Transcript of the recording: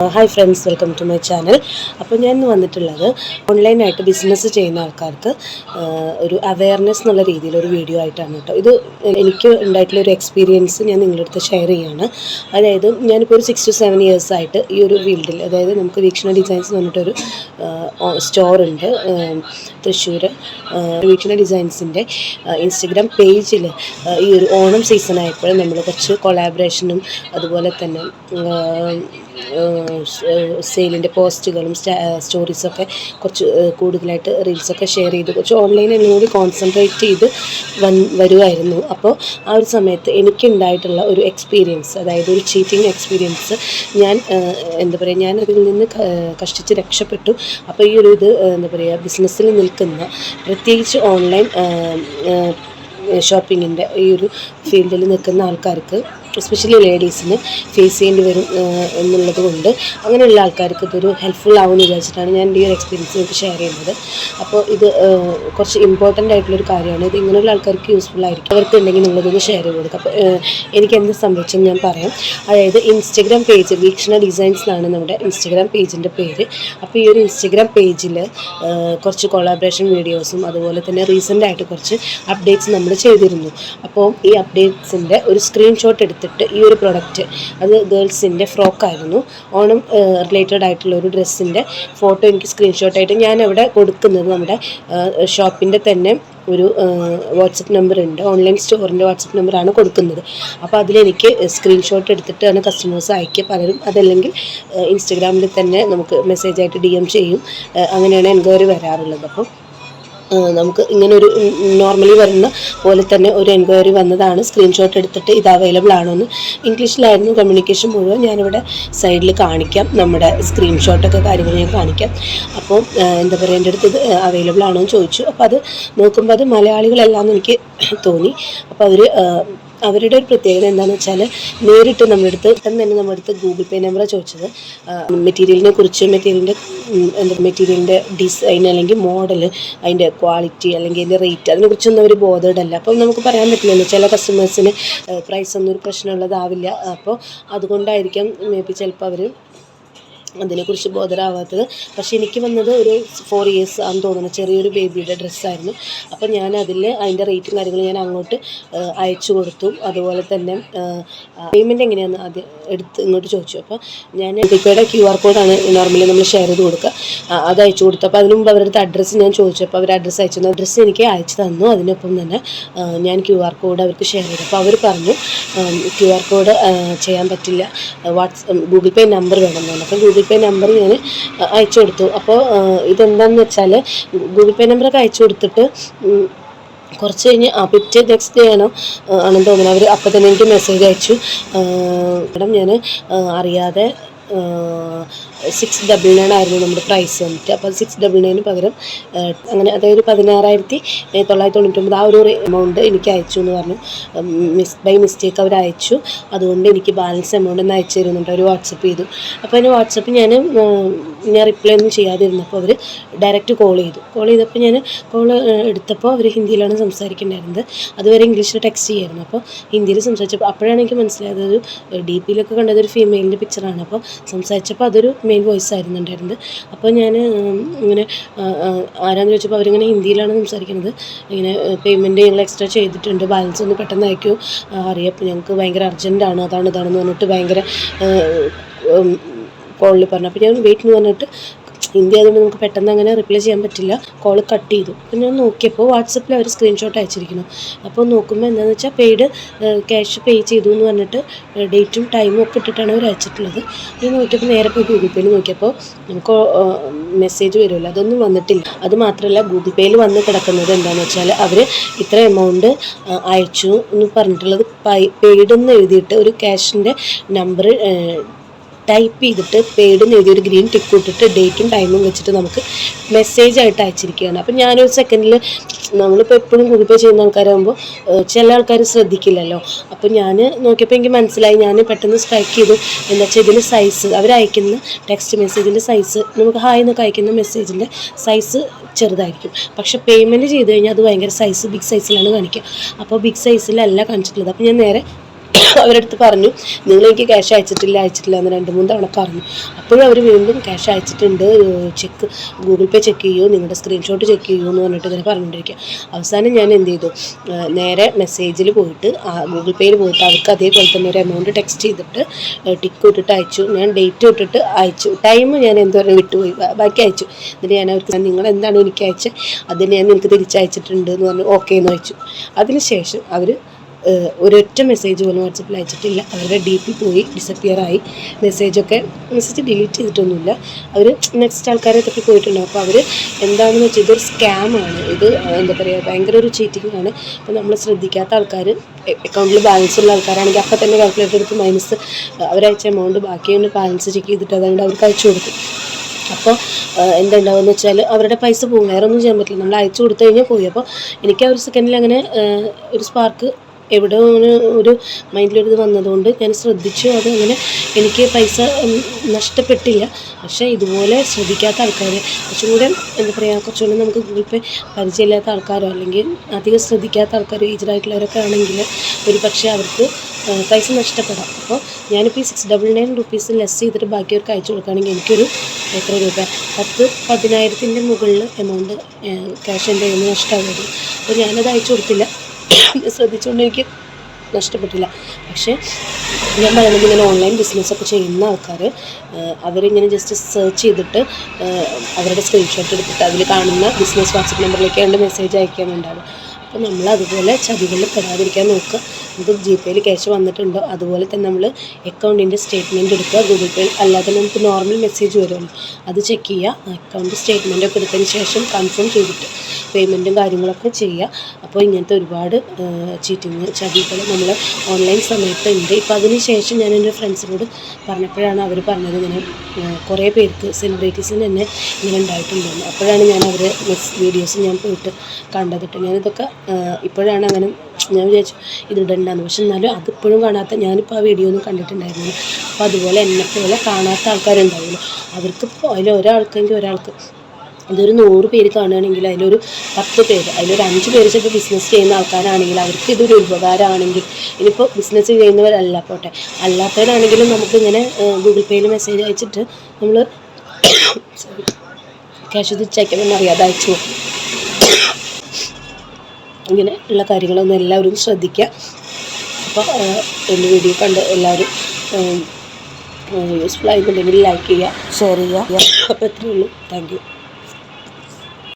Hi friends, welcome to my channel. അപ്പോൾ ഞാൻ ഇന്ന് വന്നിട്ടുള്ളത് ഓൺലൈനായിട്ട് ബിസിനസ് ചെയ്യുന്ന ആൾക്കാർക്ക് ഒരു അവെയർനെസ് എന്നുള്ള രീതിയിലൊരു വീഡിയോ ആയിട്ടാണ് കേട്ടോ. ഇത് എനിക്ക് ഉണ്ടായിട്ടുള്ളൊരു എക്സ്പീരിയൻസ് ഞാൻ നിങ്ങളുടെ അടുത്ത് ഷെയർ ചെയ്യുകയാണ്. അതായത് ഞാനിപ്പോൾ ഒരു 6 to 7 years ആയിട്ട് ഈ ഒരു ഫീൽഡിൽ, അതായത് നമുക്ക് വീക്ഷണ ഡിസൈൻസ് എന്ന് പറഞ്ഞിട്ടൊരു സ്റ്റോറുണ്ട് തൃശ്ശൂർ. വീക്ഷണ ഡിസൈൻസിൻ്റെ ഇൻസ്റ്റഗ്രാം പേജിൽ ഈ ഒരു ഓണം സീസണായപ്പോൾ നമ്മൾ കുറച്ച് കൊളാബറേഷനും അതുപോലെ തന്നെ സെയിലിൻ്റെ പോസ്റ്റുകളും സ്റ്റോറീസൊക്കെ കുറച്ച് കൂടുതലായിട്ട് റീൽസൊക്കെ ഷെയർ ചെയ്ത് കുറച്ച് ഓൺലൈൻ എന്നോട് കോൺസെൻട്രേറ്റ് ചെയ്ത് വരുമായിരുന്നു. അപ്പോൾ ആ ഒരു സമയത്ത് എനിക്കുണ്ടായിട്ടുള്ള ഒരു എക്സ്പീരിയൻസ്, അതായത് ഒരു ചീറ്റിംഗ് എക്സ്പീരിയൻസ്, ഞാൻ ഞാൻ അതിൽ നിന്ന് കഷ്ടിച്ച് രക്ഷപ്പെട്ടു. അപ്പോൾ ഈ ഒരു ബിസിനസ്സിൽ നിൽക്കുന്ന, പ്രത്യേകിച്ച് ഓൺലൈൻ ഷോപ്പിങ്ങിൻ്റെ ഈ ഒരു ഫീൽഡിൽ നിൽക്കുന്ന ആൾക്കാർക്ക്, എസ്പെഷ്യലി ലേഡീസിന് ഫേസ് ചെയ്യേണ്ടി വരും എന്നുള്ളത് കൊണ്ട് അങ്ങനെയുള്ള ആൾക്കാർക്ക് ഇതൊരു ഹെൽപ്ഫുൾ ആവുമെന്ന് വിചാരിച്ചിട്ടാണ് ഞാൻ ഈ ഒരു എക്സ്പീരിയൻസ് നിങ്ങൾക്ക് ഷെയർ ചെയ്യുന്നത്. അപ്പോൾ ഇത് കുറച്ച് ഇമ്പോർട്ടൻ്റ് ആയിട്ടുള്ളൊരു കാര്യമാണ്. ഇത് ഇങ്ങനെയുള്ള ആൾക്കാർക്ക് യൂസ്ഫുൾ ആയിരിക്കും. അവർക്ക് ഉണ്ടെങ്കിൽ നിങ്ങളിതൊന്ന് ഷെയർ ചെയ്ത് കൊടുക്കുക. അപ്പോൾ എനിക്ക് എന്ത് സംഭവിച്ചെന്ന് ഞാൻ പറയാം. അതായത് ഇൻസ്റ്റഗ്രാം പേജ് വീക്ഷണ ഡിസൈൻസ് എന്നാണ് നമ്മുടെ ഇൻസ്റ്റഗ്രാം പേജിൻ്റെ പേര്. അപ്പോൾ ഈ ഒരു ഇൻസ്റ്റഗ്രാം പേജിൽ കുറച്ച് കൊളാബറേഷൻ വീഡിയോസും അതുപോലെ തന്നെ റീസെൻ്റായിട്ട് കുറച്ച് അപ്ഡേറ്റ്സ് നമ്മൾ ചെയ്തിരുന്നു. അപ്പോൾ ഈ അപ്ഡേറ്റ്സിൻ്റെ ഒരു സ്ക്രീൻഷോട്ട് എടുത്തിട്ട് ഈ ഒരു പ്രൊഡക്റ്റ്, അത് ഗേൾസിൻ്റെ ഫ്രോക്കായിരുന്നു, ഓണം റിലേറ്റഡ് ആയിട്ടുള്ള ഒരു ഡ്രസ്സിൻ്റെ ഫോട്ടോ എനിക്ക് സ്ക്രീൻഷോട്ടായിട്ട് ഞാൻ അവിടെ കൊടുക്കുന്നത് നമ്മുടെ ഷോപ്പിൻ്റെ തന്നെ ഒരു വാട്സപ്പ് നമ്പർ ഉണ്ട്, ഓൺലൈൻ സ്റ്റോറിൻ്റെ വാട്സപ്പ് നമ്പറാണ് കൊടുക്കുന്നത്. അപ്പോൾ അതിലെനിക്ക് സ്ക്രീൻഷോട്ട് എടുത്തിട്ടാണ് കസ്റ്റമേഴ്സ് അയക്കുക. പലരും അതല്ലെങ്കിൽ ഇൻസ്റ്റഗ്രാമിൽ തന്നെ നമുക്ക് മെസ്സേജായിട്ട് DM ചെയ്യും. അങ്ങനെയാണ് എൻക്വയറി വരാറുള്ളത്. അപ്പം നമുക്ക് ഇങ്ങനൊരു നോർമലി വരുന്ന പോലെ തന്നെ ഒരു എൻക്വയറി വന്നതാണ്. സ്ക്രീൻഷോട്ട് എടുത്തിട്ട് ഇത് അവൈലബിൾ ആണോ എന്ന്, ഇംഗ്ലീഷിലായിരുന്നു കമ്മ്യൂണിക്കേഷൻ മുഴുവൻ. ഞാനിവിടെ സൈഡിൽ കാണിക്കാം, നമ്മുടെ സ്ക്രീൻഷോട്ടൊക്കെ കാര്യങ്ങൾ ഞാൻ കാണിക്കാം. അപ്പോൾ എൻ്റെ അടുത്ത് ഇത് അവൈലബിൾ ആണോ എന്ന് ചോദിച്ചു. അപ്പോൾ അത് നോക്കുമ്പോൾ അത് മലയാളികളെല്ലാം എനിക്ക് തോന്നി. അപ്പോൾ അവരുടെ ഒരു പ്രത്യേകത എന്താണെന്ന് വെച്ചാൽ, നേരിട്ട് നമ്മുടെ അടുത്ത് ഗൂഗിൾ പേ നമ്പർ ചോദിച്ചത്. മെറ്റീരിയലിനെ കുറിച്ച്, മെറ്റീരിയലിൻ്റെ ഡിസൈൻ അല്ലെങ്കിൽ മോഡൽ, അതിൻ്റെ ക്വാളിറ്റി അല്ലെങ്കിൽ അതിൻ്റെ റേറ്റ്, അതിനെക്കുറിച്ചൊന്നും അവർ ബോധേഡല്ല. അപ്പം നമുക്ക് പറയാൻ പറ്റില്ലല്ലോ, ചില കസ്റ്റമേഴ്സിന് പ്രൈസ് ഒന്നും ഒരു പ്രശ്നമുള്ളതാവില്ല. അപ്പോൾ അതുകൊണ്ടായിരിക്കാം മേ ബി ചിലപ്പോൾ അവർ അതിനെക്കുറിച്ച് ബോധരാവാത്തത്. പക്ഷേ എനിക്ക് വന്നത് ഒരു 4 years ആണെന്ന് തോന്നുന്നു, ചെറിയൊരു ബേബിയുടെ ഡ്രസ്സായിരുന്നു. അപ്പോൾ ഞാൻ അതിൻ്റെ റേറ്റും കാര്യങ്ങളും ഞാൻ അങ്ങോട്ട് അയച്ചു കൊടുത്തു. അതുപോലെ തന്നെ പേയ്മെൻറ്റ് എങ്ങനെയാണെന്ന് ആദ്യം ഇങ്ങോട്ട് ചോദിച്ചു. അപ്പോൾ ഞാൻ ഗൂഗിൾ QR കോഡാണ് നോർമലി നമ്മൾ ഷെയർ ചെയ്ത് കൊടുക്കുക, അത് അയച്ചു കൊടുത്തു. അപ്പോൾ അതിന് മുമ്പ് അവരുടെ അഡ്രസ്സ് ഞാൻ ചോദിച്ചു. അപ്പോൾ അവർ അഡ്രസ്സ് അയച്ചു തന്നു, അഡ്രസ്സ് എനിക്ക് അയച്ചു തന്നു. അതിനൊപ്പം തന്നെ ഞാൻ QR കോഡ് അവർക്ക് ഷെയർ ചെയ്തു. അപ്പോൾ അവർ പറഞ്ഞു QR കോഡ് ചെയ്യാൻ പറ്റില്ല, ഗൂഗിൾ പേ നമ്പർ വേണമെന്നാണ്. അപ്പോൾ ഗൂഗിൾ പേ നമ്പർ ഞാൻ അയച്ചു കൊടുത്തു. അപ്പോൾ ഇതെന്താണെന്ന് വെച്ചാൽ, ഗൂഗിൾ പേ നമ്പറൊക്കെ അയച്ചു കൊടുത്തിട്ട് കുറച്ച് കഴിഞ്ഞ് പിറ്റേ നെക്സ്റ്റ് ഡേ ആണെന്ന് തോന്നുന്നു, അവർ അപ്പോൾ തന്നെ എനിക്ക് മെസ്സേജ് അയച്ചു. മാഡം, ഞാൻ അറിയാതെ 699 ആയിരുന്നു നമ്മുടെ പ്രൈസ് വന്നിട്ട്. അപ്പോൾ 699 പകരം അങ്ങനെ, അതായത് 16,999 ആ ഒരു എമൗണ്ട് എനിക്ക് അയച്ചു എന്ന് പറഞ്ഞു. ബൈ മിസ്റ്റേക്ക് അവർ അയച്ചു. അതുകൊണ്ട് എനിക്ക് ബാലൻസ് എമൗണ്ട് ഒന്ന് അയച്ചു തരുന്നുണ്ട്. അവർ വാട്സപ്പ് ചെയ്തു. അപ്പോൾ അതിന് വാട്സപ്പ് ഞാൻ റിപ്ലൈ ഒന്നും ചെയ്യാതിരുന്നപ്പോൾ അവർ ഡയറക്റ്റ് കോൾ ചെയ്തപ്പോൾ ഞാൻ കോൾ എടുത്തപ്പോൾ അവർ ഹിന്ദിയിലാണ് സംസാരിക്കുന്നുണ്ടായിരുന്നത്. അതുവരെ ഇംഗ്ലീഷിൽ ടെക്സ്റ്റ് ചെയ്യായിരുന്നു. അപ്പോൾ ഹിന്ദിയിൽ സംസാരിച്ചപ്പോൾ അപ്പോഴാണ് എനിക്ക് മനസ്സിലായത്, ഒരു DP-യിലൊക്കെ കണ്ടത് ഒരു ഫീമെയിലിൻ്റെ പിക്ചറാണ്. അപ്പോൾ സംസാരിച്ചപ്പോൾ അതൊരു മെയിൽ വോയിസ് ആയിരുന്നുണ്ടായിരുന്നത്. അപ്പോൾ ഞാൻ ഇങ്ങനെ ആരാന്ന് ചോദിച്ചപ്പോൾ അവരിങ്ങനെ ഹിന്ദിയിലാണ് സംസാരിക്കുന്നത്. ഇങ്ങനെ പേയ്മെൻറ്റ് ഞങ്ങൾ എക്സ്ട്രാ ചെയ്തിട്ടുണ്ട്, ബാലൻസ് ഒന്ന് പെട്ടെന്ന് അയക്കൂ, അറിയാം ഞങ്ങൾക്ക് ഭയങ്കര അർജൻറ്റാണ്, ഇതാണെന്ന് പറഞ്ഞിട്ട് ഭയങ്കര കോളിൽ പറഞ്ഞു. അപ്പോൾ ഞാൻ വെയിറ്റ് എന്ന് പറഞ്ഞിട്ട്, ഹിന്ദി ആയതുകൊണ്ട് നമുക്ക് പെട്ടെന്ന് അങ്ങനെ റിപ്ലൈ ചെയ്യാൻ പറ്റില്ല, കോൾ കട്ട് ചെയ്തു. അപ്പോൾ ഞാൻ നോക്കിയപ്പോൾ വാട്സപ്പിൽ അവർ സ്ക്രീൻഷോട്ട് അയച്ചിരിക്കുന്നു. അപ്പോൾ നോക്കുമ്പോൾ എന്താണെന്ന് വെച്ചാൽ, പെയ്ഡ് ക്യാഷ് പേ ചെയ്തു എന്ന് പറഞ്ഞിട്ട് ഡേറ്റും ടൈമും ഒക്കെ ഇട്ടിട്ടാണ് അവർ അയച്ചിട്ടുള്ളത്. ഞാൻ നോക്കിയപ്പോൾ നേരെ പോയി ഗൂഗിൾ പേയിൽ നോക്കിയപ്പോൾ നമുക്ക് മെസ്സേജ് വരുമല്ലോ, അതൊന്നും വന്നിട്ടില്ല. അത് മാത്രമല്ല, ഗൂഗിൾ പേയിൽ വന്ന് കിടക്കുന്നത് എന്താണെന്ന് വെച്ചാൽ, അവർ ഇത്ര എമൗണ്ട് അയച്ചു എന്ന് പറഞ്ഞിട്ടുള്ളത് പെയ്ഡ് എന്ന് എഴുതിയിട്ട് ഒരു ക്യാഷിൻ്റെ നമ്പർ ടൈപ്പ് ചെയ്തിട്ട് പെയ്ഡ് എന്ന് എഴുതി ഒരു ഗ്രീൻ ടിക്ക് ഇട്ടിട്ട് ഡേറ്റും ടൈമും വെച്ചിട്ട് നമുക്ക് മെസ്സേജായിട്ട് അയച്ചിരിക്കുകയാണ്. അപ്പം ഞാനൊരു സെക്കൻഡിൽ, നമ്മളിപ്പോൾ എപ്പോഴും ഗൂഗിൾ പേ ചെയ്യുന്ന ആൾക്കാരാകുമ്പോൾ ചില ആൾക്കാർ ശ്രദ്ധിക്കില്ലല്ലോ. അപ്പോൾ ഞാൻ നോക്കിയപ്പോൾ എനിക്ക് മനസ്സിലായി. ഞാൻ പെട്ടെന്ന് സ്ട്രൈക്ക് ചെയ്തു. എന്താ വെച്ചാൽ ഇതിൻ്റെ സൈസ്, അവരയക്കുന്ന ടെക്സ്റ്റ് മെസ്സേജിൻ്റെ സൈസ്, നമുക്ക് ഹായ് എന്നൊക്കെ അയക്കുന്ന മെസ്സേജിൻ്റെ സൈസ് ചെറുതായിരിക്കും. പക്ഷേ പേയ്മെൻറ്റ് ചെയ്ത് കഴിഞ്ഞാൽ അത് ഭയങ്കര ബിഗ് സൈസിലാണ് കാണിക്കുക. അപ്പോൾ ബിഗ് സൈസിലല്ല കാണിച്ചിട്ടുള്ളത്. അപ്പോൾ ഞാൻ നേരെ അവരടുത്ത് പറഞ്ഞു നിങ്ങളെനിക്ക് ക്യാഷ് അയച്ചിട്ടില്ല എന്ന് 2-3 തവണ പറഞ്ഞു. അപ്പോഴും അവർ വീണ്ടും ക്യാഷ് അയച്ചിട്ടുണ്ട്, ചെക്ക് ഗൂഗിൾ പേ ചെക്ക് ചെയ്യൂ, നിങ്ങളുടെ സ്ക്രീൻഷോട്ട് ചെക്ക് ചെയ്യൂ എന്ന് പറഞ്ഞിട്ട് ഇങ്ങനെ പറഞ്ഞുകൊണ്ടിരിക്കുക. അവസാനം ഞാൻ എന്ത് ചെയ്തു, നേരെ മെസ്സേജിൽ പോയിട്ട് ഗൂഗിൾ പേയിൽ പോയിട്ട് അവർക്ക് അതേപോലെ തന്നെ ഒരു എമൗണ്ട് ടെക്സ്റ്റ് ചെയ്തിട്ട് ടിക്ക് ഇട്ടിട്ട് അയച്ചു. ഞാൻ ഡേറ്റ് ഇട്ടിട്ട് അയച്ചു, ടൈം ഞാൻ എന്തോരം വിട്ടുപോയി, ബാക്കി അയച്ചു. എന്നിട്ട് ഞാൻ അവർക്ക് നിങ്ങൾ എന്താണ് എനിക്ക് അയച്ചത് അത് ഞാൻ നിങ്ങൾക്ക് തിരിച്ചയച്ചിട്ടുണ്ട് എന്ന് പറഞ്ഞു ഓക്കെ എന്ന് അയച്ചു. അതിനുശേഷം അവർ ഒരൊറ്റ മെസ്സേജ് പോലും വാട്സപ്പിൽ അയച്ചിട്ടില്ല. അവരുടെ DP പോയി, ഡിസപ്പിയറായി. മെസ്സേജ് ഡിലീറ്റ് ചെയ്തിട്ടൊന്നുമില്ല. അവർ നെക്സ്റ്റ് ആൾക്കാരെ തപ്പി പോയിട്ടുണ്ടാവും. അപ്പോൾ അവർ എന്താണെന്ന് വെച്ചാൽ ഇതൊരു സ്കാമാണ്, ഇത് എന്താ പറയുക ഭയങ്കര ഒരു ചീറ്റിംഗ് ആണ്. അപ്പോൾ നമ്മൾ ശ്രദ്ധിക്കാത്ത ആൾക്കാർ, അക്കൗണ്ടിൽ ബാലൻസ് ഉള്ള ആൾക്കാരാണെങ്കിൽ അപ്പോൾ തന്നെ കാൽക്കുലേറ്റർ എടുത്ത് മൈനസ് അവരയച്ച എമൗണ്ട് ബാക്കി ബാലൻസ് ചെക്ക് ചെയ്തിട്ട് അതുകൊണ്ട് അവർക്ക് അയച്ചു കൊടുക്കും. അപ്പോൾ എന്തുണ്ടാവുമെന്ന് വെച്ചാൽ അവരുടെ പൈസ പോകും, വേറെ ഒന്നും ചെയ്യാൻ പറ്റില്ല. നമ്മൾ അയച്ചു കൊടുത്തു കഴിഞ്ഞാൽ പോയി. അപ്പോൾ എനിക്ക് ആ ഒരു സെക്കൻഡിൽ അങ്ങനെ ഒരു സ്പാർക്ക് എവിടെ ഒരു മൈൻഡിലൊരിത് വന്നതുകൊണ്ട് ഞാൻ ശ്രദ്ധിച്ചു. അത് അങ്ങനെ എനിക്ക് പൈസ നഷ്ടപ്പെട്ടില്ല. പക്ഷേ ഇതുപോലെ ശ്രദ്ധിക്കാത്ത ആൾക്കാർ, കുറച്ചുകൂടെ എന്താ പറയുക, കുറച്ചുകൂടെ നമുക്ക് ഗൂഗിൾ പേ പരിചയമില്ലാത്ത ആൾക്കാരോ അല്ലെങ്കിൽ അധികം ശ്രദ്ധിക്കാത്ത ആൾക്കാർ ഏജ്ഡായിട്ടുള്ളവരൊക്കെ ആണെങ്കിൽ ഒരു പക്ഷേ അവർക്ക് പൈസ നഷ്ടപ്പെടാം. അപ്പോൾ ഞാനിപ്പോൾ ഈ 699 റുപ്പീസ് ലെസ് ചെയ്തിട്ട് ബാക്കിയവർക്ക് അയച്ചു കൊടുക്കുകയാണെങ്കിൽ എനിക്കൊരു എത്ര രൂപ 10,000-ൻ്റെ മുകളിൽ എമൗണ്ട് ക്യാഷ് എൻ്റെ കയ്യിൽ നിന്ന് നഷ്ടമാകും. അപ്പോൾ ഞാനത് അയച്ചു കൊടുത്തില്ല, ശ്രദ്ധിച്ചുകൊണ്ട് എനിക്ക് നഷ്ടപ്പെട്ടില്ല. പക്ഷേ ഞാൻ പറയുന്നത് ഇങ്ങനെ ഓൺലൈൻ ബിസിനസ്സൊക്കെ ചെയ്യുന്ന ആൾക്കാർ അവരിങ്ങനെ ജസ്റ്റ് സെർച്ച് ചെയ്തിട്ട് അവരുടെ സ്ക്രീൻഷോട്ട് എടുത്തിട്ട് അതിൽ കാണുന്ന ബിസിനസ് വാട്സപ്പ് നമ്പറിലേക്കാണ്ട് മെസ്സേജ് അയക്കാനുണ്ടാവും. അപ്പോൾ നമ്മൾ അതുപോലെ ചതികളിൽ പെടാതിരിക്കാൻ നോക്കുക. നമുക്ക് GPayയിൽ ക്യാഷ് വന്നിട്ടുണ്ടോ അതുപോലെ തന്നെ നമ്മൾ അക്കൗണ്ടിൻ്റെ സ്റ്റേറ്റ്മെൻറ്റ് എടുക്കുക. ഗൂഗിൾ പേ അല്ലാതെ നമുക്ക് നോർമൽ മെസ്സേജ് വരുമല്ലോ, അത് ചെക്ക് ചെയ്യുക. അക്കൗണ്ട് സ്റ്റേറ്റ്മെൻറ്റൊക്കെ എടുത്തതിന് ശേഷം കൺഫേം ചെയ്തിട്ട് പേയ്മെൻറ്റും കാര്യങ്ങളൊക്കെ ചെയ്യുക. അപ്പോൾ ഇങ്ങനത്തെ ഒരുപാട് ചീറ്റിങ് ചതികൾ നമ്മൾ ഓൺലൈൻ സമയത്ത് ഉണ്ട്. ഇപ്പോൾ അതിന് ശേഷം ഞാൻ എൻ്റെ ഫ്രണ്ട്സിനോട് പറഞ്ഞപ്പോഴാണ് അവർ പറഞ്ഞത് ഇങ്ങനെ കുറേ പേർക്ക് സെലിബ്രിറ്റീസിന് തന്നെ ഇങ്ങനെ ഉണ്ടായിട്ടുണ്ടെന്ന്. അപ്പോഴാണ് ഞാൻ അവരെ വീഡിയോസ് ഞാൻ പോയിട്ട് കണ്ടതിട്ട് ഞാനിതൊക്കെ ഇപ്പോഴാണ് അങ്ങനെ ഞാൻ വിചാരിച്ചു ഇതിടണ്ടെന്ന്. പക്ഷെ എന്നാലും അതിപ്പോഴും കാണാത്ത, ഞാനിപ്പോൾ ആ വീഡിയോ ഒന്നും കണ്ടിട്ടുണ്ടായിരുന്നില്ല. അപ്പോൾ അതുപോലെ എന്നെപ്പോലെ കാണാത്ത ആൾക്കാരുണ്ടാവുമല്ലോ, അവർക്കിപ്പോൾ അതിലൊരാൾക്കെങ്കിൽ ഒരാൾക്ക് ഇതൊരു 100 പേര് കാണുകയാണെങ്കിൽ അതിലൊരു 10 പേര്, അതിലൊരു 5 പേര് ചിലപ്പോൾ ബിസിനസ് ചെയ്യുന്ന ആൾക്കാരാണെങ്കിൽ അവർക്ക് ഇതൊരു ഉപകാരമാണെങ്കിൽ, ഇനിയിപ്പോൾ ബിസിനസ് ചെയ്യുന്നവരല്ല പോട്ടെ, അല്ലാത്തവരാണെങ്കിലും നമുക്കിങ്ങനെ ഗൂഗിൾ പേയിൽ മെസ്സേജ് അയച്ചിട്ട് നമ്മൾ ക്യാഷ് തിരിച്ചയക്കണമെന്ന് അറിയാതെ അയച്ചു. ഇങ്ങനെ ഉള്ള കാര്യങ്ങളൊന്നും എല്ലാവരും ശ്രദ്ധിക്കുക. അപ്പോൾ എൻ്റെ വീഡിയോ കണ്ട് എല്ലാവരും യൂസ്ഫുൾ ആയിട്ടുണ്ടെങ്കിൽ ലൈക്ക് ചെയ്യുക, ഷെയർ ചെയ്യുക. അപ്പോൾ ഇത്രയേ ഉള്ളൂ. Thank you.